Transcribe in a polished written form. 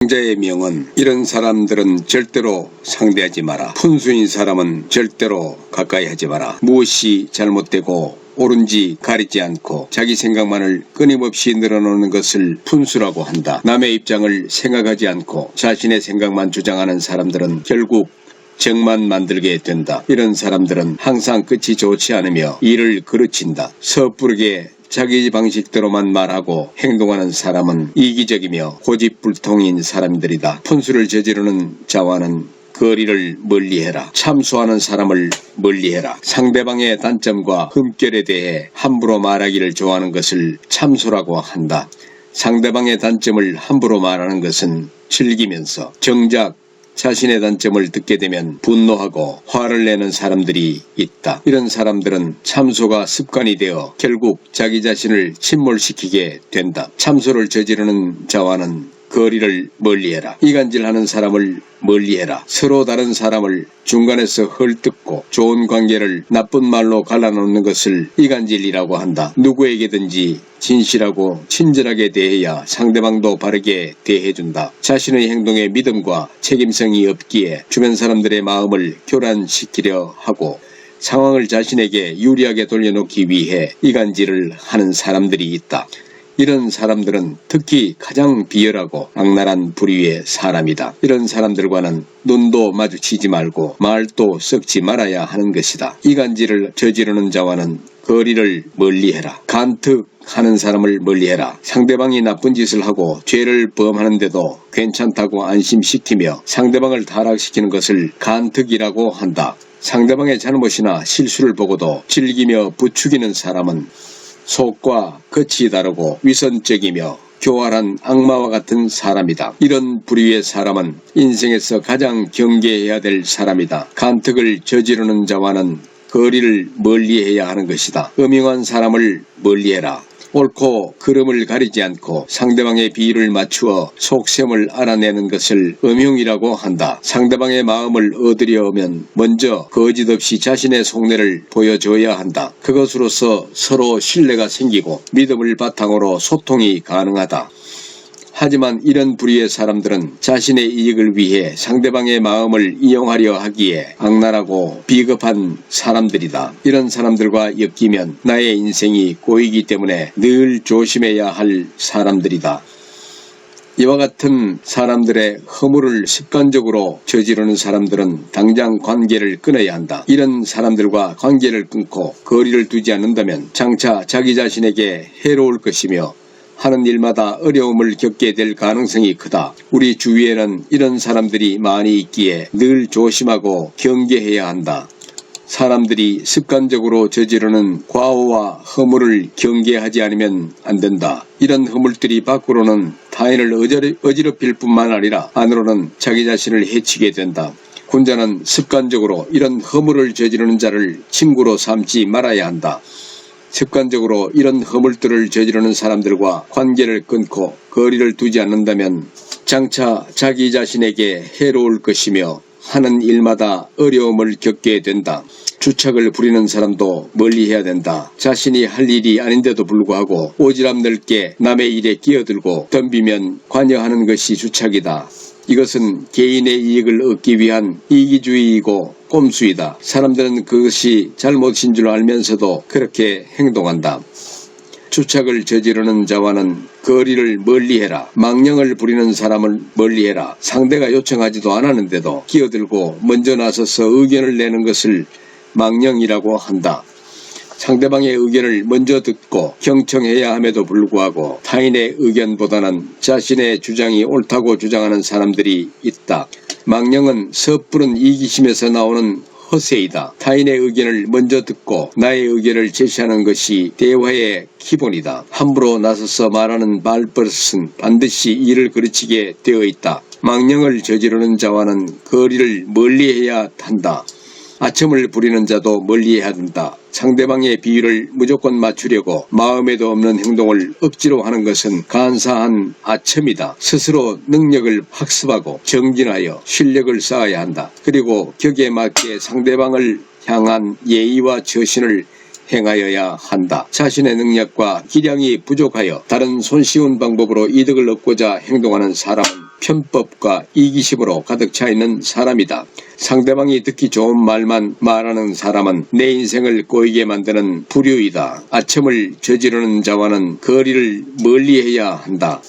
강자의 명은 이런 사람들은 절대로 상대하지 마라. 푼수인 사람은 절대로 가까이 하지 마라. 무엇이 잘못되고 옳은지 가리지 않고 자기 생각만을 끊임없이 늘어놓는 것을 푼수라고 한다. 남의 입장을 생각하지 않고 자신의 생각만 주장하는 사람들은 결국 정만 만들게 된다. 이런 사람들은 항상 끝이 좋지 않으며 일을 그르친다. 섣부르게 자기 방식대로만 말하고 행동하는 사람은 이기적이며 고집불통인 사람들이다. 푼수를 저지르는 자와는 거리를 멀리해라. 참소하는 사람을 멀리해라. 상대방의 단점과 흠결에 대해 함부로 말하기를 좋아하는 것을 참소라고 한다. 상대방의 단점을 함부로 말하는 것은 즐기면서 정작 자신의 단점을 듣게 되면 분노하고 화를 내는 사람들이 있다. 이런 사람들은 참소가 습관이 되어 결국 자기 자신을 침몰시키게 된다. 참소를 저지르는 자와는 거리를 멀리해라. 이간질하는 사람을 멀리해라. 서로 다른 사람을 중간에서 헐뜯고 좋은 관계를 나쁜 말로 갈라놓는 것을 이간질이라고 한다. 누구에게든지 진실하고 친절하게 대해야 상대방도 바르게 대해준다. 자신의 행동에 믿음과 책임성이 없기에 주변 사람들의 마음을 교란시키려 하고 상황을 자신에게 유리하게 돌려놓기 위해 이간질을 하는 사람들이 있다. 이런 사람들은 특히 가장 비열하고 악랄한 부류의 사람이다. 이런 사람들과는 눈도 마주치지 말고 말도 섞지 말아야 하는 것이다. 이간질을 저지르는 자와는 거리를 멀리해라. 간특하는 사람을 멀리해라. 상대방이 나쁜 짓을 하고 죄를 범하는데도 괜찮다고 안심시키며 상대방을 타락시키는 것을 간특이라고 한다. 상대방의 잘못이나 실수를 보고도 즐기며 부추기는 사람은 속과 겉이 다르고 위선적이며 교활한 악마와 같은 사람이다. 이런 부류의 사람은 인생에서 가장 경계해야 될 사람이다. 간특을 저지르는 자와는 거리를 멀리해야 하는 것이다. 음흉한 사람을 멀리해라. 옳고 그름을 가리지 않고 상대방의 비위를 맞추어 속셈을 알아내는 것을 음흉이라고 한다. 상대방의 마음을 얻으려면 먼저 거짓없이 자신의 속내를 보여줘야 한다. 그것으로서 서로 신뢰가 생기고 믿음을 바탕으로 소통이 가능하다. 하지만 이런 부류의 사람들은 자신의 이익을 위해 상대방의 마음을 이용하려 하기에 악랄하고 비겁한 사람들이다. 이런 사람들과 엮이면 나의 인생이 꼬이기 때문에 늘 조심해야 할 사람들이다. 이와 같은 사람들의 허물을 습관적으로 저지르는 사람들은 당장 관계를 끊어야 한다. 이런 사람들과 관계를 끊고 거리를 두지 않는다면 장차 자기 자신에게 해로울 것이며 하는 일마다 어려움을 겪게 될 가능성이 크다. 우리 주위에는 이런 사람들이 많이 있기에 늘 조심하고 경계해야 한다. 사람들이 습관적으로 저지르는 과오와 허물을 경계하지 않으면 안 된다. 이런 허물들이 밖으로는 타인을 어지럽힐 뿐만 아니라 안으로는 자기 자신을 해치게 된다. 군자는 습관적으로 이런 허물을 저지르는 자를 친구로 삼지 말아야 한다. 습관적으로 이런 허물들을 저지르는 사람들과 관계를 끊고 거리를 두지 않는다면 장차 자기 자신에게 해로울 것이며 하는 일마다 어려움을 겪게 된다. 주착을 부리는 사람도 멀리해야 된다. 자신이 할 일이 아닌데도 불구하고 오지랖 넓게 남의 일에 끼어들고 덤비면 관여하는 것이 주착이다. 이것은 개인의 이익을 얻기 위한 이기주의이고 꼼수이다. 사람들은 그것이 잘못인 줄 알면서도 그렇게 행동한다. 주착을 저지르는 자와는 거리를 멀리해라. 망령을 부리는 사람을 멀리해라. 상대가 요청하지도 않았는데도 끼어들고 먼저 나서서 의견을 내는 것을 망령이라고 한다. 상대방의 의견을 먼저 듣고 경청해야 함에도 불구하고 타인의 의견보다는 자신의 주장이 옳다고 주장하는 사람들이 있다. 망령은 섣부른 이기심에서 나오는 허세이다. 타인의 의견을 먼저 듣고 나의 의견을 제시하는 것이 대화의 기본이다. 함부로 나서서 말하는 말버릇은 반드시 일을 그르치게 되어 있다. 망령을 저지르는 자와는 거리를 멀리해야 한다. 아첨을 부리는 자도 멀리해야 한다. 상대방의 비위를 무조건 맞추려고 마음에도 없는 행동을 억지로 하는 것은 간사한 아첨이다. 스스로 능력을 학습하고 정진하여 실력을 쌓아야 한다. 그리고 격에 맞게 상대방을 향한 예의와 처신을 행하여야 한다. 자신의 능력과 기량이 부족하여 다른 손쉬운 방법으로 이득을 얻고자 행동하는 사람은 편법과 이기심으로 가득 차 있는 사람이다. 상대방이 듣기 좋은 말만 말하는 사람은 내 인생을 꼬이게 만드는 부류이다. 아첨을 저지르는 자와는 거리를 멀리해야 한다.